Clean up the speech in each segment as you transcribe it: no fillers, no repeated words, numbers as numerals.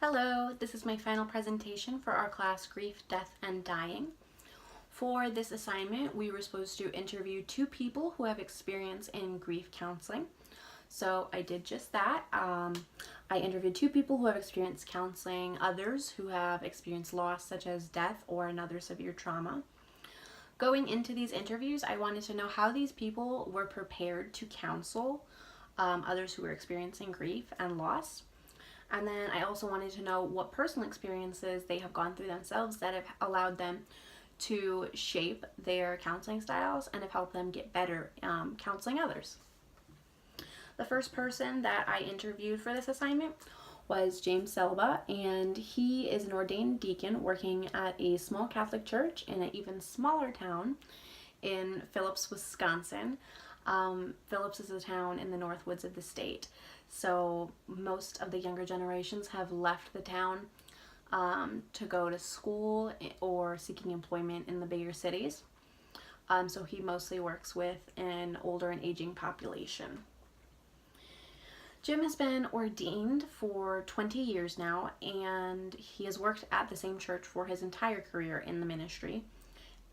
Hello, this is my final presentation for our class Grief, Death, and Dying. For this assignment, we were supposed to interview two people who have experience in grief counseling. So I did just that. I interviewed two people who have experienced counseling, others who have experienced loss such as death or another severe trauma. Going into these interviews, I wanted to know how these people were prepared to counsel others who were experiencing grief and loss. And then I also wanted to know what personal experiences they have gone through themselves that have allowed them to shape their counseling styles and have helped them get better counseling others. The first person that I interviewed for this assignment was James Selba, and he is an ordained deacon working at a small Catholic church in an even smaller town in Phillips, Wisconsin. Phillips is a town in the north woods of the state. So most of the younger generations have left the town to go to school or seeking employment in the bigger cities. So he mostly works with an older and aging population. Jim has been ordained for 20 years now, and he has worked at the same church for his entire career in the ministry.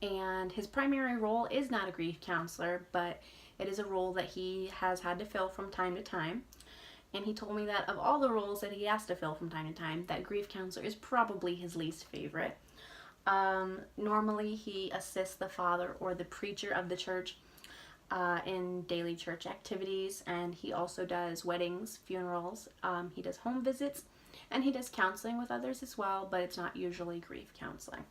And his primary role is not a grief counselor, but it is a role that he has had to fill from time to time. And he told me that of all the roles that he has to fill from time to time, that grief counselor is probably his least favorite. Normally he assists the father or the preacher of the church in daily church activities, and he also does weddings, funerals, he does home visits, and he does counseling with others as well, but it's not usually grief counseling.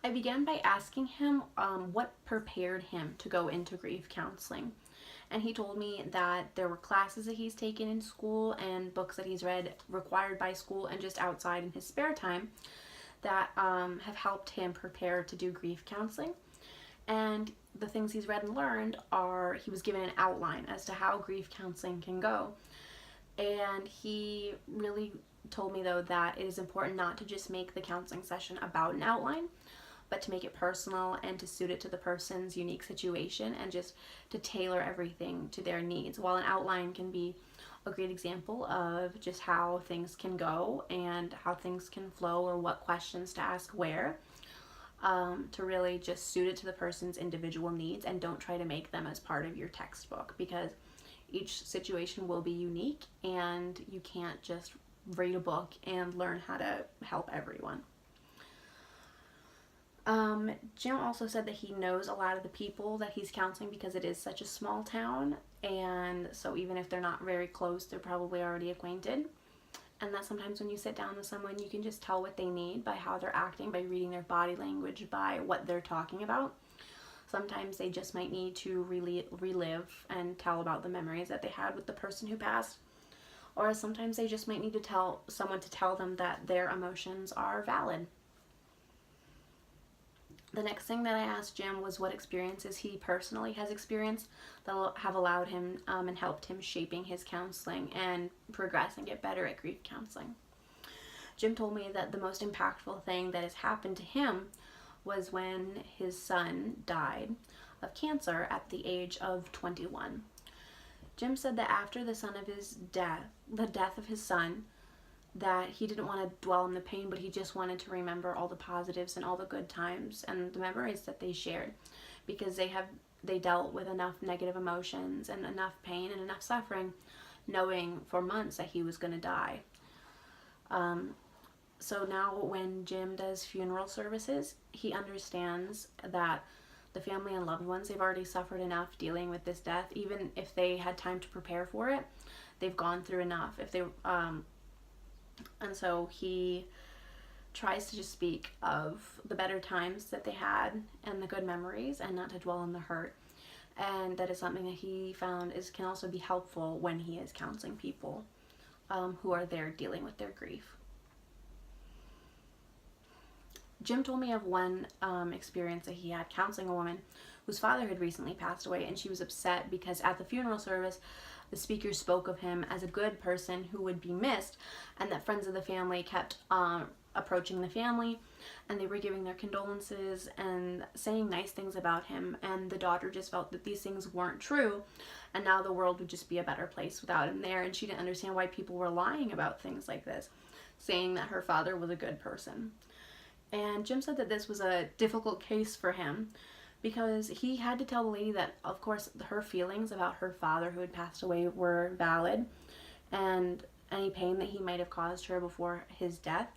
I began by asking him what prepared him to go into grief counseling. And he told me that there were classes that he's taken in school and books that he's read required by school and just outside in his spare time that have helped him prepare to do grief counseling. And the things he's read and learned are, he was given an outline as to how grief counseling can go. And he really told me though that it is important not to just make the counseling session about an outline, but to make it personal and to suit it to the person's unique situation and just to tailor everything to their needs. While an outline can be a great example of just how things can go and how things can flow or what questions to ask where, to really just suit it to the person's individual needs, and don't try to make them as part of your textbook, because each situation will be unique and you can't just read a book and learn how to help everyone. Jim also said that he knows a lot of the people that he's counseling because it is such a small town, and so even if they're not very close, they're probably already acquainted. And that sometimes when you sit down with someone, you can just tell what they need by how they're acting, by reading their body language, by what they're talking about. Sometimes they just might need to relive and tell about the memories that they had with the person who passed. Or sometimes they just might need to tell someone to tell them that their emotions are valid. The next thing that I asked Jim was what experiences he personally has experienced that have allowed him and helped him shaping his counseling and progress and get better at grief counseling. Jim told me that the most impactful thing that has happened to him was when his son died of cancer at the age of 21. Jim said that after the death of his son, that he didn't want to dwell on the pain, but he just wanted to remember all the positives and all the good times and the memories that they shared, because they dealt with enough negative emotions and enough pain and enough suffering, knowing for months that he was going to die. So now when Jim does funeral services, he understands that the family and loved ones, they've already suffered enough dealing with this death. Even if they had time to prepare for it, they've gone through enough. And so he tries to just speak of the better times that they had and the good memories, and not to dwell on the hurt. And that is something that he found can also be helpful when he is counseling people who are there dealing with their grief. Jim told me of one experience that he had counseling a woman whose father had recently passed away, and she was upset because at the funeral service, the speaker spoke of him as a good person who would be missed, and that friends of the family kept approaching the family, and they were giving their condolences and saying nice things about him, and the daughter just felt that these things weren't true, and now the world would just be a better place without him there, and she didn't understand why people were lying about things like this, saying that her father was a good person. And Jim said that this was a difficult case for him because he had to tell the lady that, of course, her feelings about her father who had passed away were valid, and any pain that he might have caused her before his death,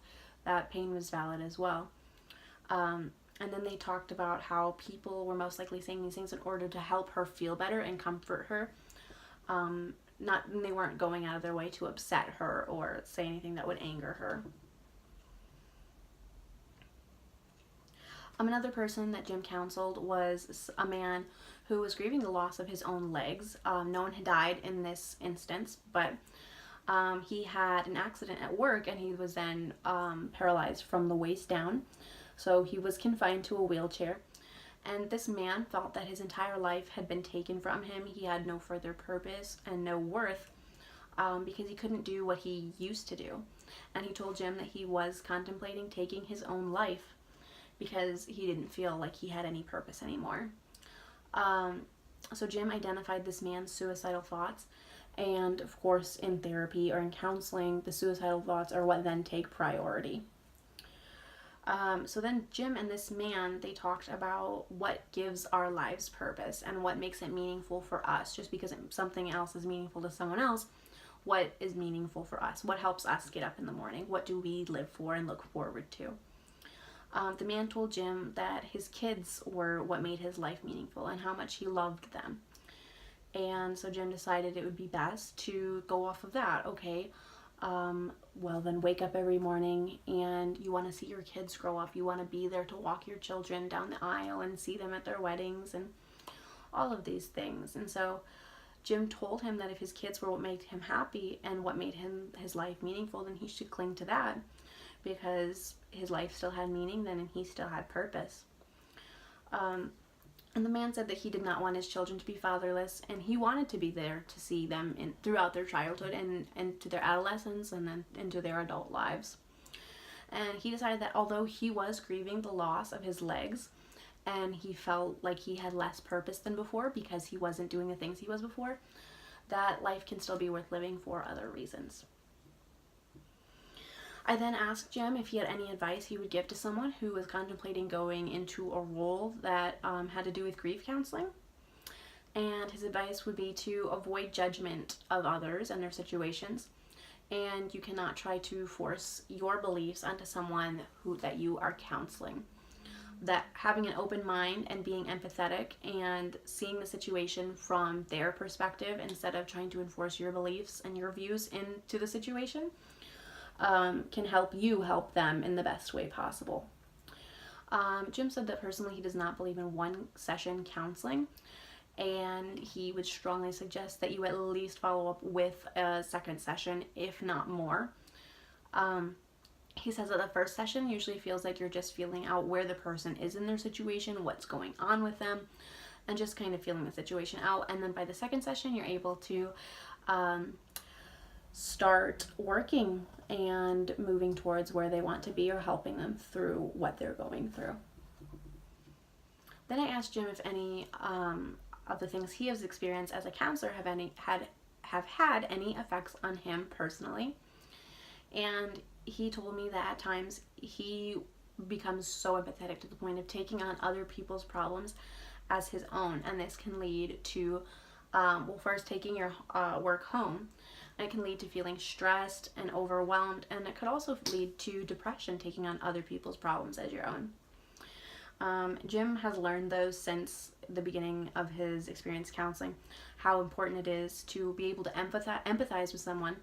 that pain was valid as well. And then they talked about how people were most likely saying these things in order to help her feel better and comfort her. They weren't going out of their way to upset her or say anything that would anger her. Another person that Jim counseled was a man who was grieving the loss of his own legs. No one had died in this instance, but he had an accident at work, and he was then paralyzed from the waist down. So he was confined to a wheelchair. And this man felt that his entire life had been taken from him. He had no further purpose and no worth because he couldn't do what he used to do. And he told Jim that he was contemplating taking his own life because he didn't feel like he had any purpose anymore. So Jim identified this man's suicidal thoughts, and of course in therapy or in counseling, the suicidal thoughts are what then take priority. So then Jim and this man, they talked about what gives our lives purpose and what makes it meaningful for us. Just because something else is meaningful to someone else, what is meaningful for us? What helps us get up in the morning? What do we live for and look forward to? The man told Jim that his kids were what made his life meaningful and how much he loved them. And so Jim decided it would be best to go off of that. Okay, well then wake up every morning and you want to see your kids grow up. You want to be there to walk your children down the aisle and see them at their weddings and all of these things. And so Jim told him that if his kids were what made him happy and what made his life meaningful, then he should cling to that, because his life still had meaning then and he still had purpose. And the man said that he did not want his children to be fatherless, and he wanted to be there to see them throughout their childhood and to their adolescence and then into their adult lives. And he decided that although he was grieving the loss of his legs and he felt like he had less purpose than before because he wasn't doing the things he was before, that life can still be worth living for other reasons. I then asked Jim if he had any advice he would give to someone who was contemplating going into a role that had to do with grief counseling. And his advice would be to avoid judgment of others and their situations. And you cannot try to force your beliefs onto someone that you are counseling. That having an open mind and being empathetic and seeing the situation from their perspective instead of trying to enforce your beliefs and your views into the situation can help you help them in the best way possible. Jim said that personally he does not believe in one session counseling, and he would strongly suggest that you at least follow up with a second session, if not more. He says that the first session usually feels like you're just feeling out where the person is in their situation, what's going on with them, and just kind of feeling the situation out. And then by the second session, you're able to start working and moving towards where they want to be or helping them through what they're going through. Then I asked Jim if any of the things he has experienced as a counselor have had any effects on him personally. And he told me that at times he becomes so empathetic to the point of taking on other people's problems as his own, and this can lead to first taking your work home. It can lead to feeling stressed and overwhelmed, and it could also lead to depression, taking on other people's problems as your own. Jim has learned those since the beginning of his experience counseling, how important it is to be able to empathize with someone,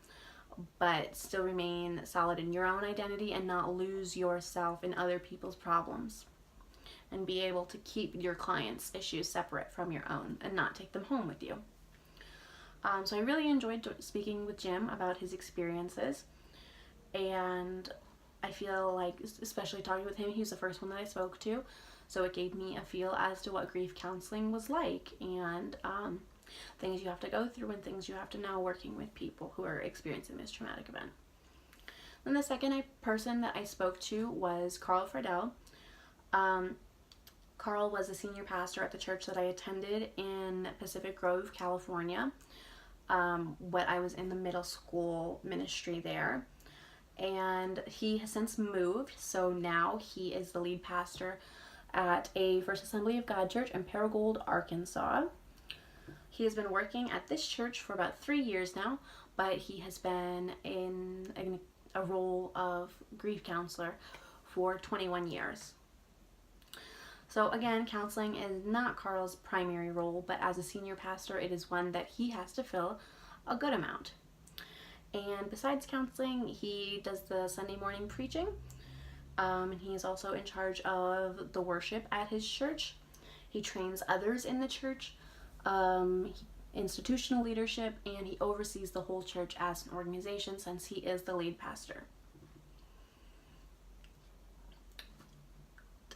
but still remain solid in your own identity and not lose yourself in other people's problems, and be able to keep your clients' issues separate from your own and not take them home with you. So I really enjoyed speaking with Jim about his experiences, and I feel like, especially talking with him, he was the first one that I spoke to, so it gave me a feel as to what grief counseling was like, and things you have to go through and things you have to know working with people who are experiencing this traumatic event. And the second person that I spoke to was Carl Friedel. Carl was a senior pastor at the church that I attended in Pacific Grove, California, when I was in the middle school ministry there. And he has since moved, so now he is the lead pastor at a First Assembly of God church in Paragould, Arkansas. He has been working at this church for about 3 years now, but he has been in a role of grief counselor for 21 years. So again, counseling is not Carl's primary role, but as a senior pastor, it is one that he has to fill a good amount. And besides counseling, he does the Sunday morning preaching. And he is also in charge of the worship at his church. He trains others in the church, institutional leadership, and he oversees the whole church as an organization since he is the lead pastor.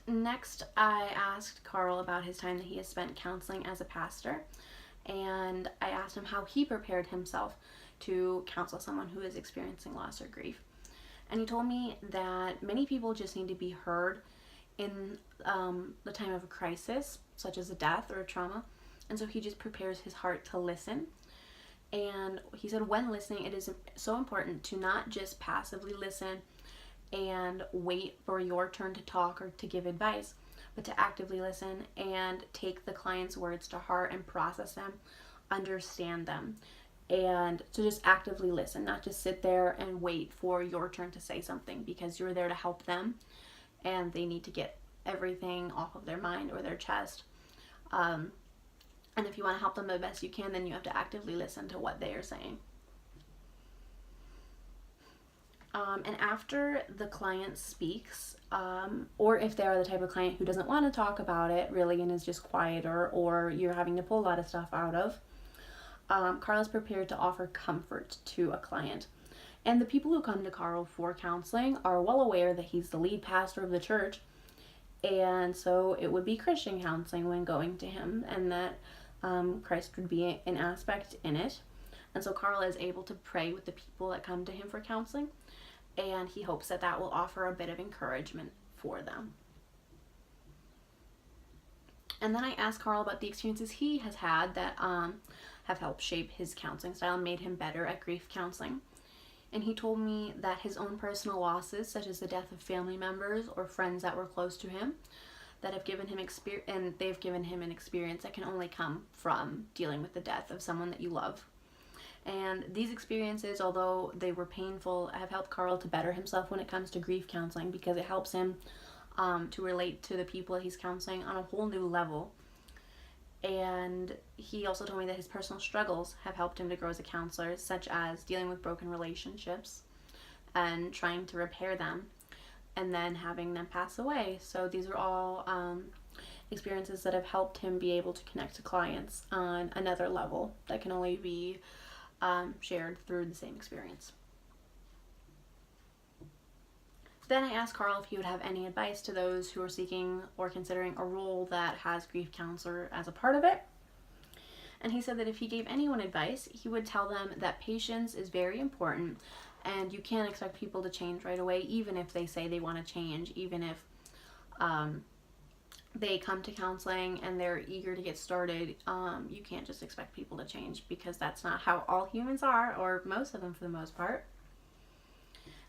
Next, I asked Carl about his time that he has spent counseling as a pastor, and I asked him how he prepared himself to counsel someone who is experiencing loss or grief. And he told me that many people just need to be heard in the time of a crisis, such as a death or a trauma, and so he just prepares his heart to listen. And he said when listening, it is so important to not just passively listen and wait for your turn to talk or to give advice, but to actively listen and take the client's words to heart and process them, understand them, and to just actively listen, not just sit there and wait for your turn to say something, because you're there to help them and they need to get everything off of their mind or their chest. And if you want to help them the best you can, then you have to actively listen to what they are saying. And after the client speaks, or if they are the type of client who doesn't want to talk about it really and is just quieter, or you're having to pull a lot of stuff out of, Carl is prepared to offer comfort to a client. And the people who come to Carl for counseling are well aware that he's the lead pastor of the church, and so it would be Christian counseling when going to him, and that Christ would be an aspect in it. And so Carl is able to pray with the people that come to him for counseling, and he hopes that that will offer a bit of encouragement for them. And then I asked Carl about the experiences he has had that have helped shape his counseling style and made him better at grief counseling. And he told me that his own personal losses, such as the death of family members or friends that were close to him, that have given him and they've given him an experience that can only come from dealing with the death of someone that you love. And these experiences, although they were painful, have helped Carl to better himself when it comes to grief counseling, because it helps him to relate to the people that he's counseling on a whole new level. And he also told me that his personal struggles have helped him to grow as a counselor, such as dealing with broken relationships and trying to repair them and then having them pass away. So these are all experiences that have helped him be able to connect to clients on another level that can only be shared through the same experience. Then I asked Carl if he would have any advice to those who are seeking or considering a role that has grief counselor as a part of it. And he said that if he gave anyone advice, he would tell them that patience is very important, and you can't expect people to change right away, even if they say they want to change, even if they come to counseling and they're eager to get started. You can't just expect people to change, because that's not how all humans are, or most of them for the most part.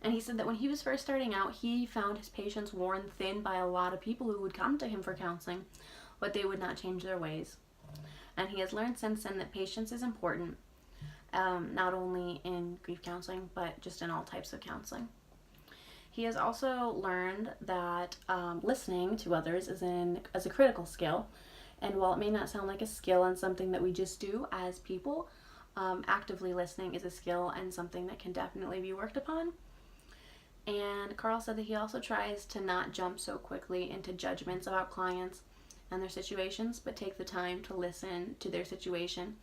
And he said that when he was first starting out, he found his patience worn thin by a lot of people who would come to him for counseling, but they would not change their ways. And he has learned since then that patience is important, not only in grief counseling, but just in all types of counseling. He has also learned that listening to others is a critical skill. And while it may not sound like a skill and something that we just do as people, actively listening is a skill and something that can definitely be worked upon. And Carl said that he also tries to not jump so quickly into judgments about clients and their situations, but take the time to listen to their situation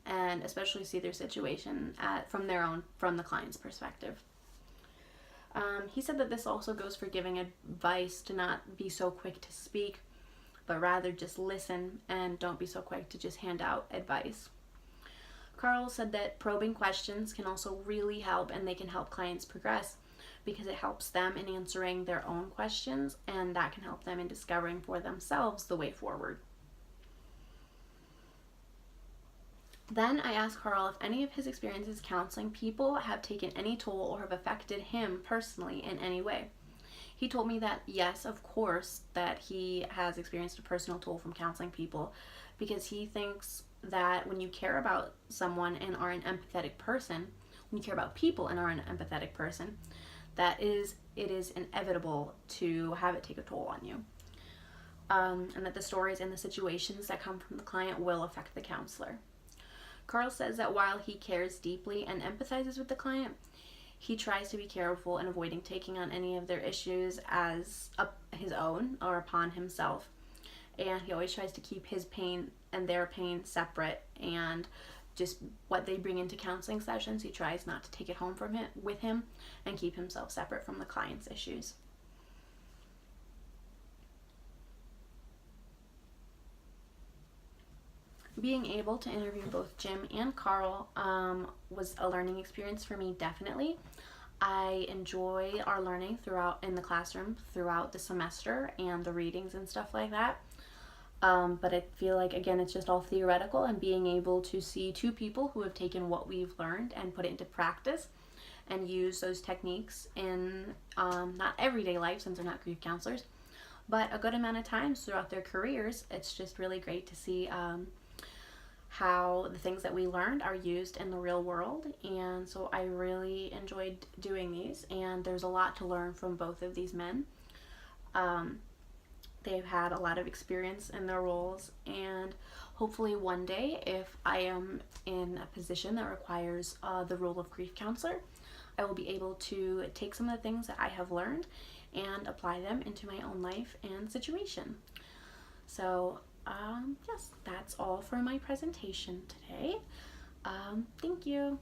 and especially see their situation from the client's perspective. He said that this also goes for giving advice, to not be so quick to speak, but rather just listen and don't be so quick to just hand out advice. Carl said that probing questions can also really help, and they can help clients progress because it helps them in answering their own questions, and that can help them in discovering for themselves the way forward. Then I asked Carl if any of his experiences counseling people have taken any toll or have affected him personally in any way. He told me that yes, of course, that he has experienced a personal toll from counseling people, because he thinks that when you care about someone and are an empathetic person, when you care about people and are an empathetic person, it is inevitable to have it take a toll on you. And that the stories and the situations that come from the client will affect the counselor. Carl says that while he cares deeply and empathizes with the client, he tries to be careful in avoiding taking on any of their issues as his own or upon himself. And he always tries to keep his pain and their pain separate, and just what they bring into counseling sessions, he tries not to take it home with him and keep himself separate from the client's issues. Being able to interview both Jim and Carl was a learning experience for me, definitely. I enjoy our learning in the classroom throughout the semester and the readings and stuff like that. But I feel like, again, it's just all theoretical, and being able to see two people who have taken what we've learned and put it into practice and use those techniques in not everyday life, since they're not grief counselors, but a good amount of times throughout their careers. It's just really great to see how the things that we learned are used in the real world. And so I really enjoyed doing these, and there's a lot to learn from both of these men. They've had a lot of experience in their roles, and hopefully one day, if I am in a position that requires the role of grief counselor, I will be able to take some of the things that I have learned and apply them into my own life and situation. So yes, that's all for my presentation today. Thank you.